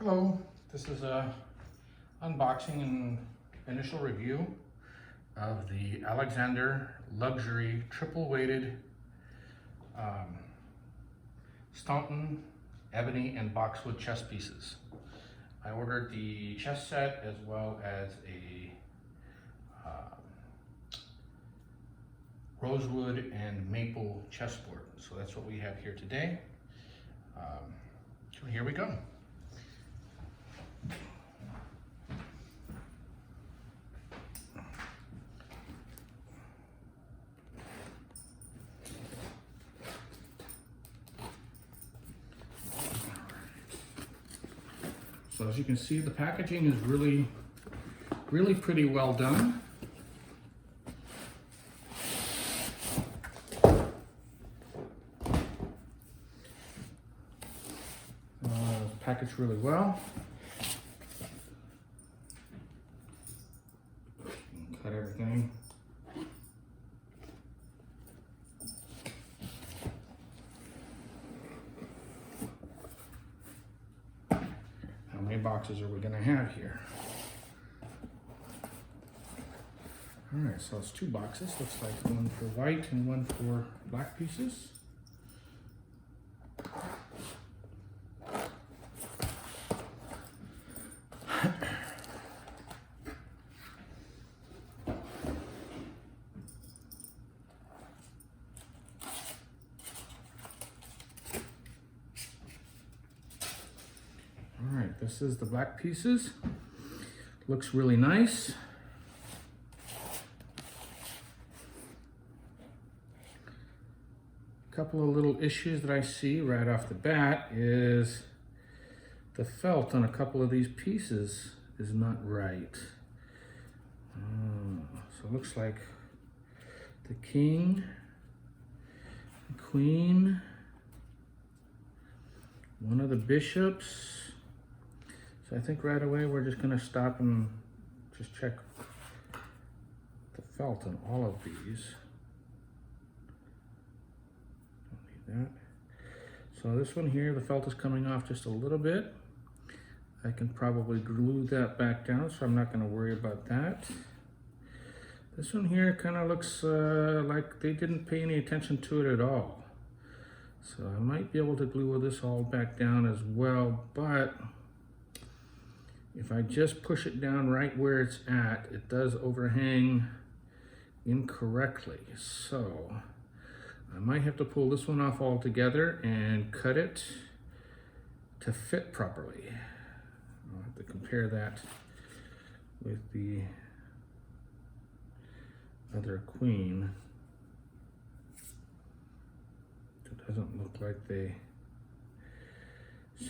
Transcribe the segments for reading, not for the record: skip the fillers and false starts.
Hello, this is a unboxing and initial review of the Alexander Luxury triple weighted Staunton Ebony and Boxwood chess pieces. I ordered the chess set as well as a rosewood and maple chessboard. So that's what we have here today. So here we go. So as you can see, the packaging is really pretty well done. Packaged really well. Cut everything. How many boxes are we going to have here? All right, so it's two boxes. Looks like one for white and one for black pieces. All right, this is the black pieces. Looks really nice. A couple of little issues that I see right off the bat is the felt on a couple of these pieces is not right. So it looks like the king, the queen, one of the bishops. So I think right away we're just going to stop and just check the felt on all of these. Don't need that. So this one here, the felt is coming off just a little bit. I can probably glue that back down, so I'm not going to worry about that. This one here kind of looks like they didn't pay any attention to it at all. So I might be able to glue this all back down as well, but if I just push it down right where it's at, it does overhang incorrectly. So I might have to pull this one off altogether and cut it to fit properly. I'll have to compare that with the other queen. It doesn't look like they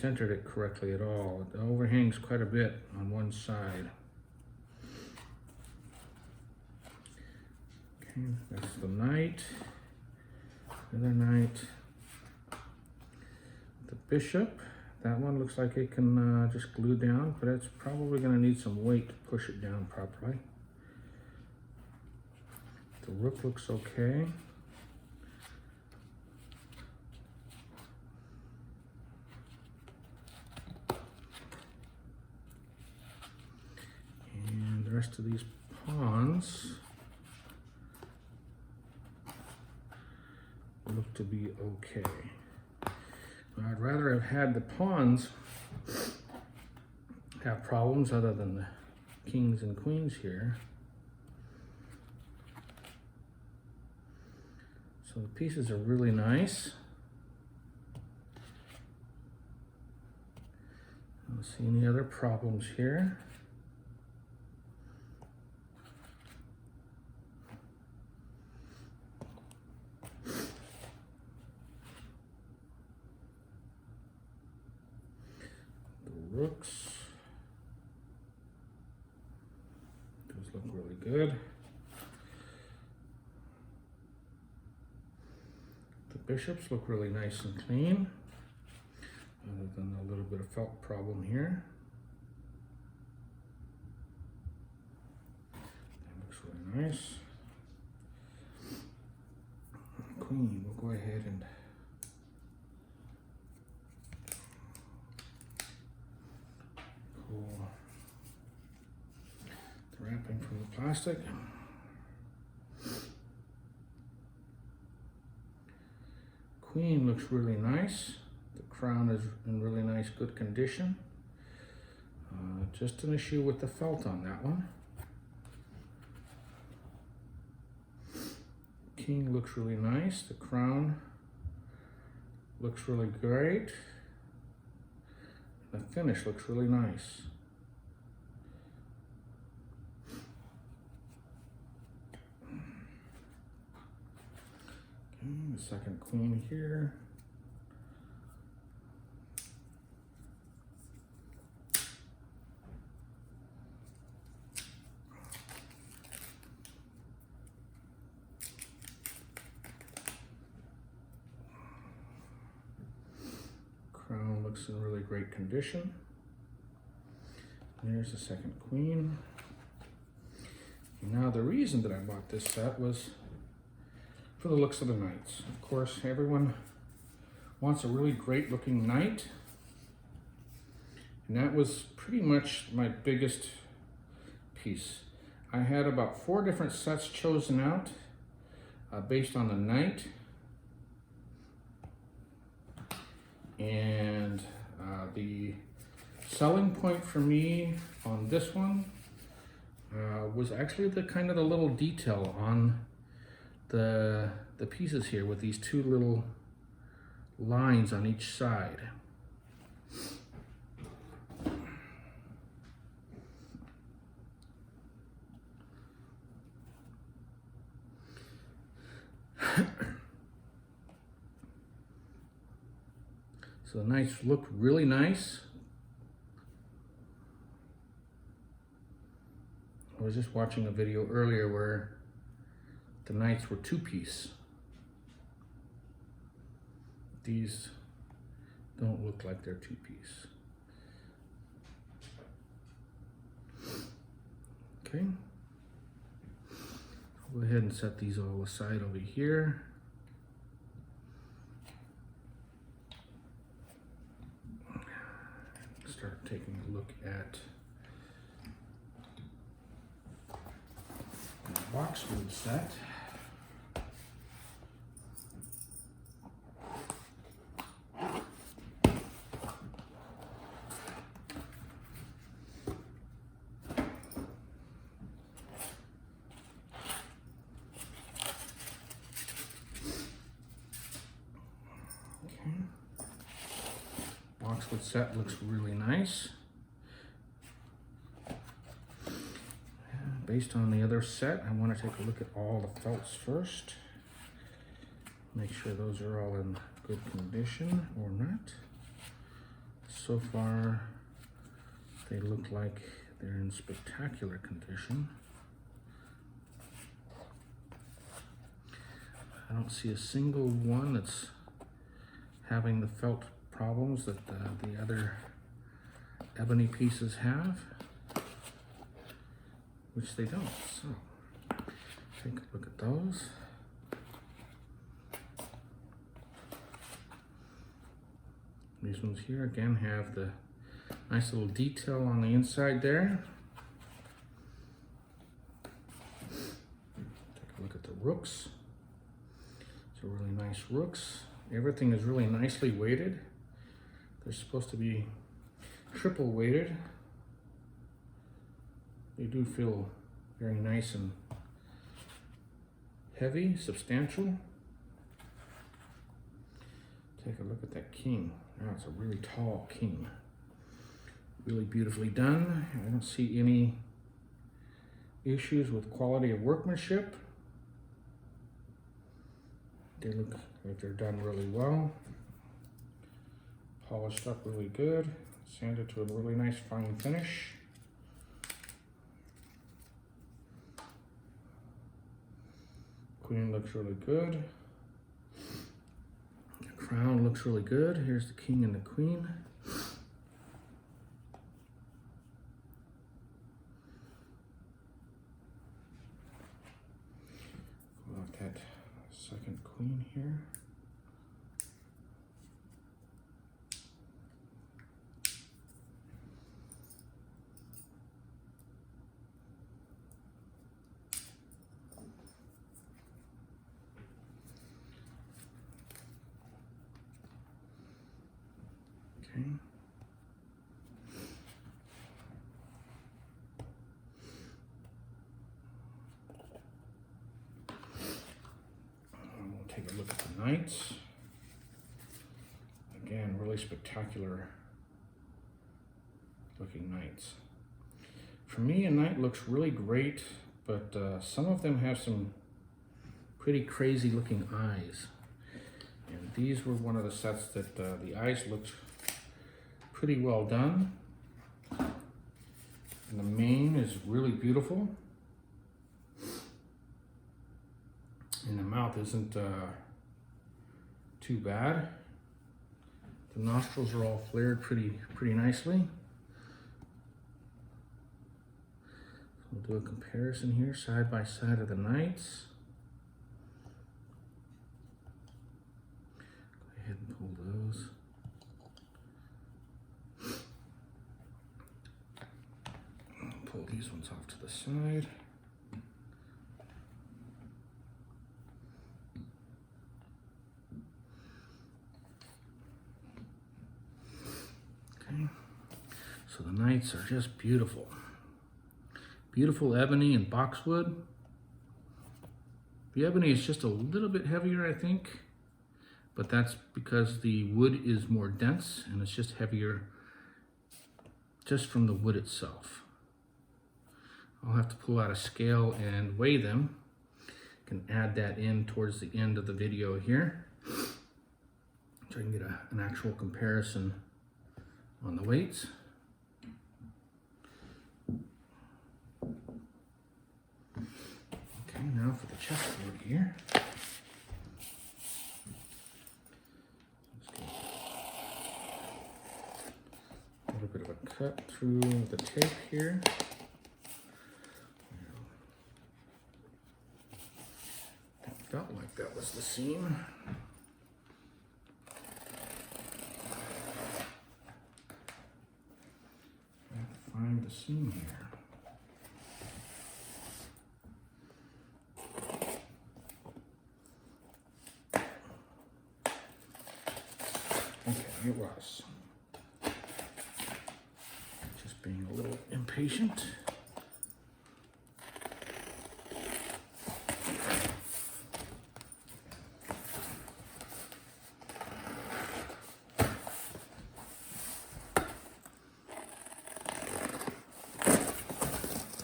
centered it correctly at all. It overhangs quite a bit on one side. Okay, that's the knight. The other knight. The bishop. That one looks like it can just glue down, but it's probably going to need some weight to push it down properly. The rook looks okay. And the rest of these pawns look to be okay. I'd rather have had the pawns have problems other than the kings and queens here. So the pieces are really nice. I don't see any other problems here. Rooks. Those look really good. The bishops look really nice and clean, other than a little bit of felt problem here. That looks really nice. Queen, we'll go ahead and plastic. Queen looks really nice. The crown is in really nice, good condition. Just an issue with the felt on that one. King looks really nice. The crown looks really great. The finish looks really nice. Okay, the second queen here. Crown looks in really great condition. There's the second queen. Now the reason that I bought this set was for the looks of the knights. Of course, everyone wants a really great looking knight. And that was pretty much my biggest piece. I had about 4 different sets chosen out based on the knight. And the selling point for me on this one was actually the kind of the little detail on the pieces here with these 2 little lines on each side. So the knights look really nice. I was just watching a video earlier where the knights were 2-piece. These don't look like they're 2-piece. Okay. Go ahead and set these all aside over here. Start taking a look at the Boxwood set. Boxwood set looks really nice. Based on the other set, I want to take a look at all the felts first. Make sure those are all in good condition or not. So far, they look like they're in spectacular condition. I don't see a single one that's having the felt problems that the other ebony pieces have, which they don't. So take a look at those. These ones here again have the nice little detail on the inside there. Take a look at the rooks. It's a really nice rooks. Everything is really nicely weighted. They're supposed to be triple weighted. They do feel very nice and heavy, substantial. Take a look at that king. Now it's a really tall king. Really beautifully done. I don't see any issues with quality of workmanship. They look like they're done really well. Polished up really good. Sanded to a really nice fine finish. Queen looks really good. The crown looks really good. Here's the king and the queen. Go off that second queen here. Okay. We'll take a look at the knights. Again, really spectacular looking knights. For me, a knight looks really great, but some of them have some pretty crazy looking eyes. And these were one of the sets that the eyes looked pretty well done. And the mane is really beautiful. And the mouth isn't too bad. The nostrils are all flared pretty nicely. We'll do a comparison here, side by side of the knights. Go ahead and pull those. Pull these ones off to the side. Okay, so the knights are just beautiful. Beautiful ebony and boxwood. The ebony is just a little bit heavier, I think, but that's because the wood is more dense and it's just heavier just from the wood itself. I'll have to pull out a scale and weigh them. I can add that in towards the end of the video here, so I can get an actual comparison on the weights. Okay, now for the chessboard here. Let's get a little bit of a cut through the tape here. That felt like that was the seam. I have to find the seam here. Okay, it was. Just being a little impatient.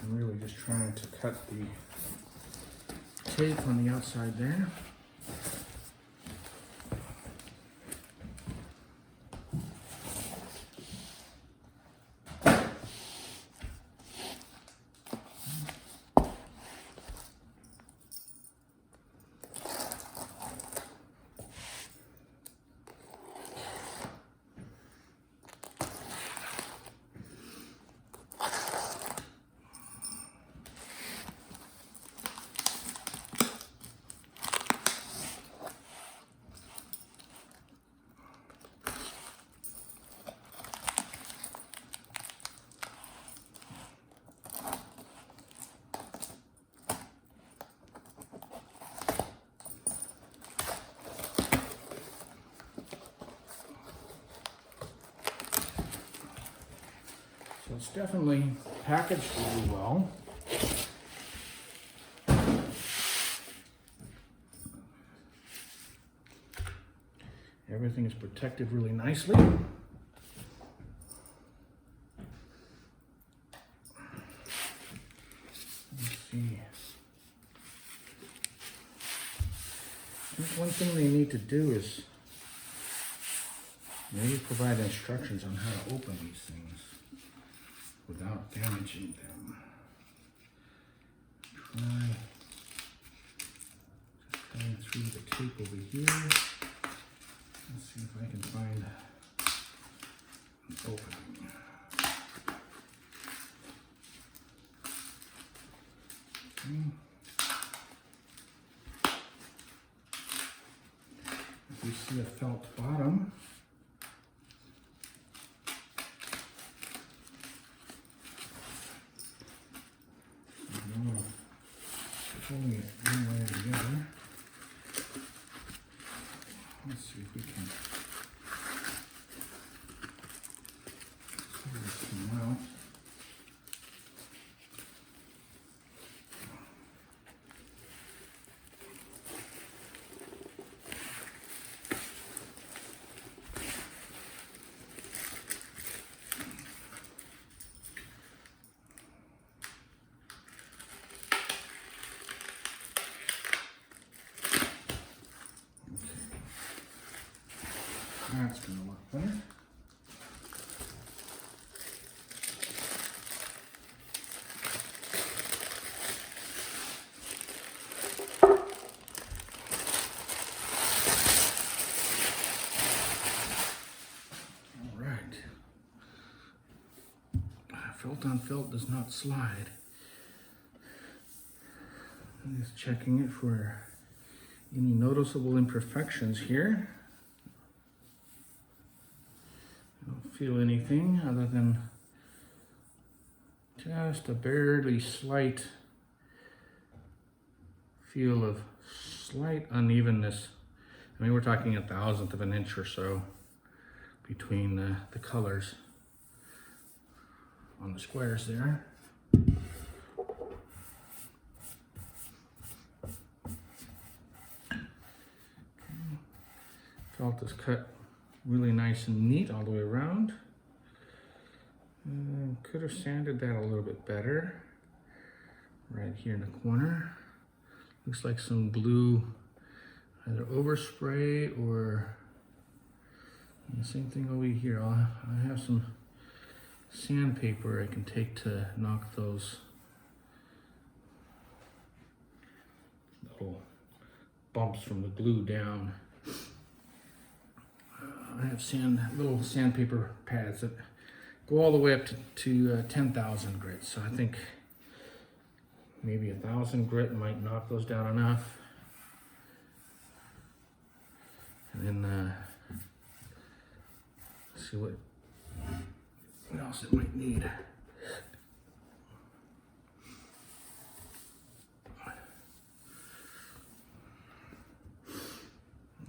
I'm really just trying to cut the tape on the outside there. So it's definitely packaged really well. Everything is protected really nicely. Let's see. I think one thing they need to do is maybe provide instructions on how to open these things without damaging them. Just through the tape over here. Let's see if I can find an opening. Okay. If you see a felt bottom, pulling it one way or the other. Let's see if we can this come out. That's going to look better. All right. Felt on felt does not slide. I'm just checking it for any noticeable imperfections here. Feel anything other than just a barely slight feel of slight unevenness. I mean, we're talking 1/1000th of an inch or so between the colors on the squares there. Felt is cut really nice and neat all the way around. Could have sanded that a little bit better. Right here in the corner. Looks like some glue, either overspray or the same thing over here. I have some sandpaper I can take to knock those little bumps from the glue down. I have little sandpaper pads that go all the way up to 10,000 grit. So I think maybe 1,000 grit might knock those down enough. And then see what else it might need.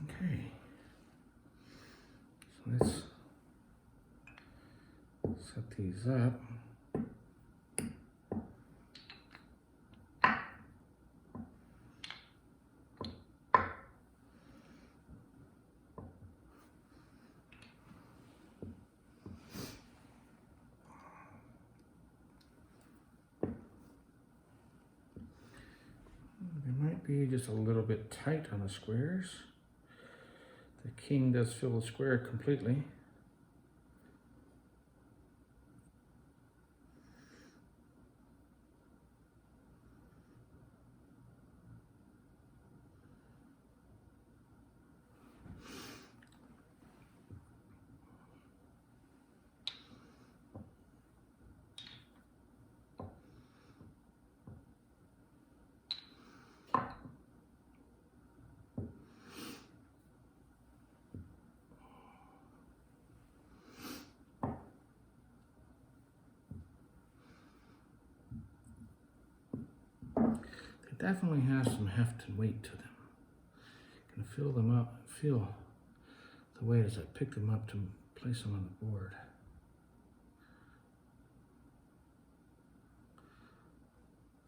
Okay. Let's set these up. They might be just a little bit tight on the squares. The king does fill the square completely. Definitely have some heft and weight to them. Can fill them up, feel the weight as I pick them up to place them on the board.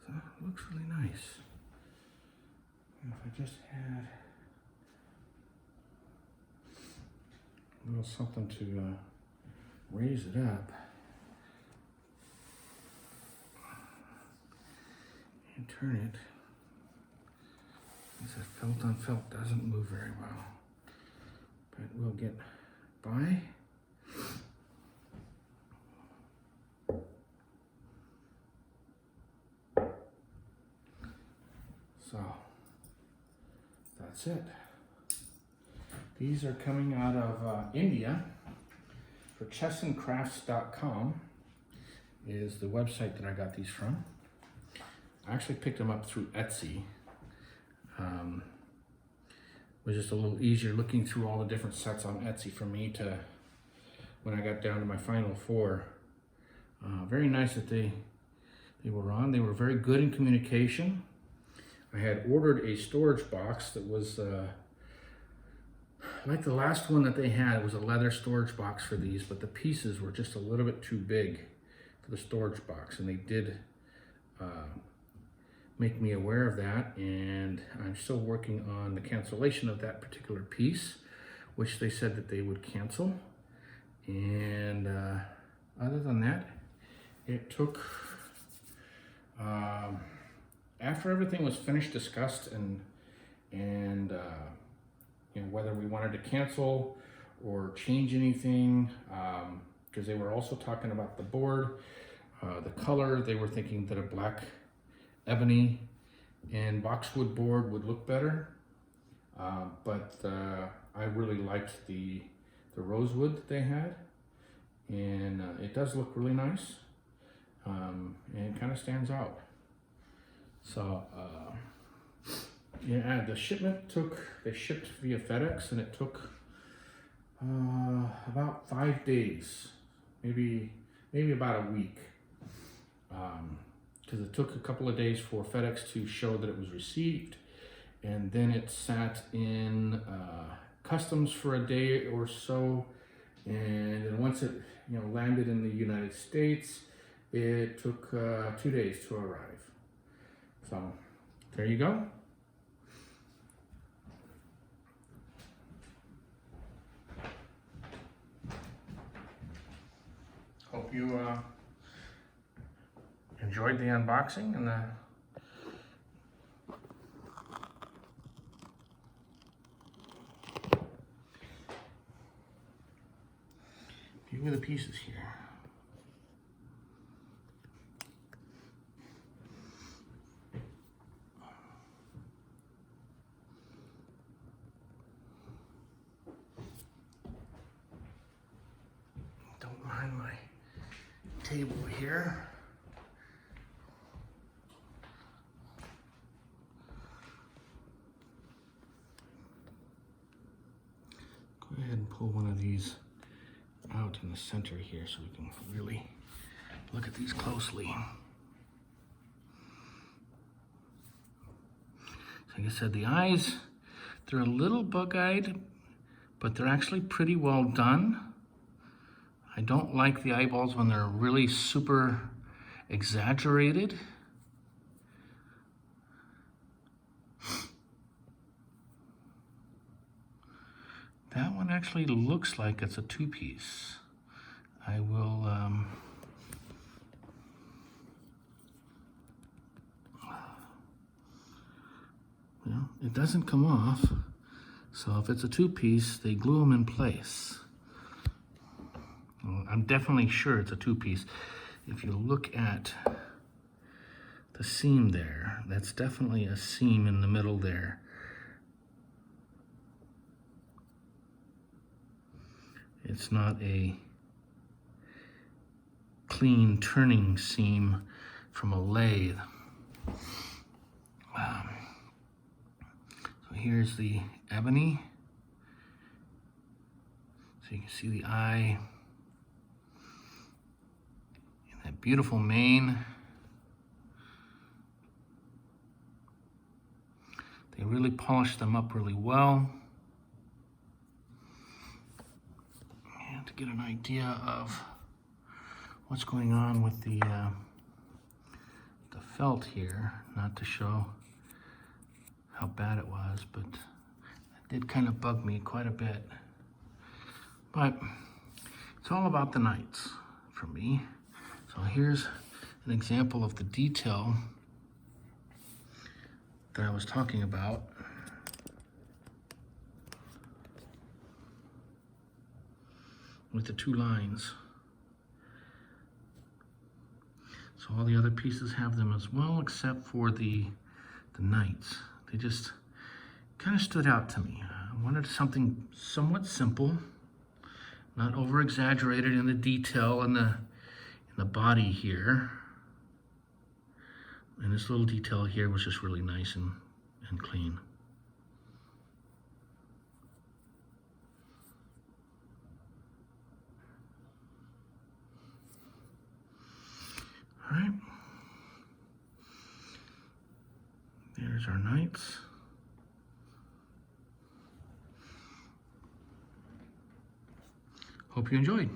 So it looks really nice. And if I just had a little something to raise it up. And turn it. This felt on felt doesn't move very well, but we'll get by. So that's it. These are coming out of India. For ChessnCrafts.com is the website that I got these from. I actually picked them up through Etsy. It was just a little easier looking through all the different sets on Etsy for me to, when I got down to my final 4. Very nice that they were on. They were very good in communication. I had ordered a storage box that was like the last one that they had, it was a leather storage box for these, but the pieces were just a little bit too big for the storage box, and they did make me aware of that, and I'm still working on the cancellation of that particular piece, which they said that they would cancel. And other than that, it took, after everything was finished, discussed, and you know, whether we wanted to cancel or change anything, because they were also talking about the board, the color. They were thinking that a black ebony and boxwood board would look better, but I really liked the rosewood that they had, and it does look really nice, and it kind of stands out. So yeah, the shipment they shipped via FedEx, and it took about 5 days, maybe about a week, because it took a couple of days for FedEx to show that it was received, and then it sat in customs for a day or so, and then once it landed in the United States, it took 2 days to arrive. So there you go. Hope you enjoyed the unboxing and the few of the pieces here. Don't mind my table here. Go ahead and pull one of these out in the center here so we can really look at these closely. So like I said, the eyes, they're a little bug-eyed, but they're actually pretty well done. I don't like the eyeballs when they're really super exaggerated. That one actually looks like it's a two-piece. I will, well, it doesn't come off. So if it's a two-piece, they glue them in place. Well, I'm definitely sure it's a two-piece. If you look at the seam there, that's definitely a seam in the middle there. It's not a clean turning seam from a lathe. So here's the ebony. So you can see the eye and that beautiful mane. They really polished them up really well. And to get an idea of what's going on with the felt here, not to show how bad it was, but it did kind of bug me quite a bit. But it's all about the knights for me. So here's an example of the detail that I was talking about. With the two lines. So all the other pieces have them as well, except for the knights. They just kind of stood out to me. I wanted something somewhat simple, not over exaggerated in the detail and in the body here. And this little detail here was just really nice and clean. All right, there's our knights. Hope you enjoyed.